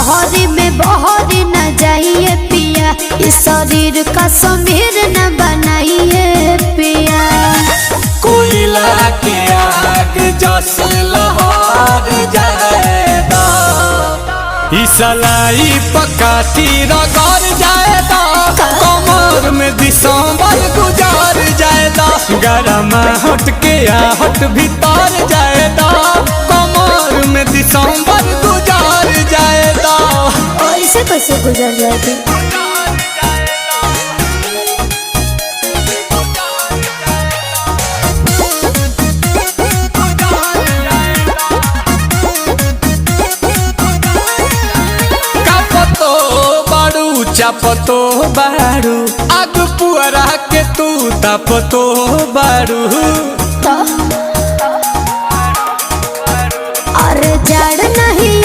शहरी में बहरी न जाइए पिया, इस शरीर का समीर न बनाइए पिया। कोयला के आग जस लहर जाएगा, इसलाई पकाती रगड़ जाएगा, कमर में दिसंबर गुजार जाएगा, गरम हट के आहट भीतर जाएगा, कमर में दिसंबर गुजार जाएगा। ऐसे कैसे गुजर जाएगी? चापतो बारू आग पुअरा के तू तापतो बारू, अरे जड़ नहीं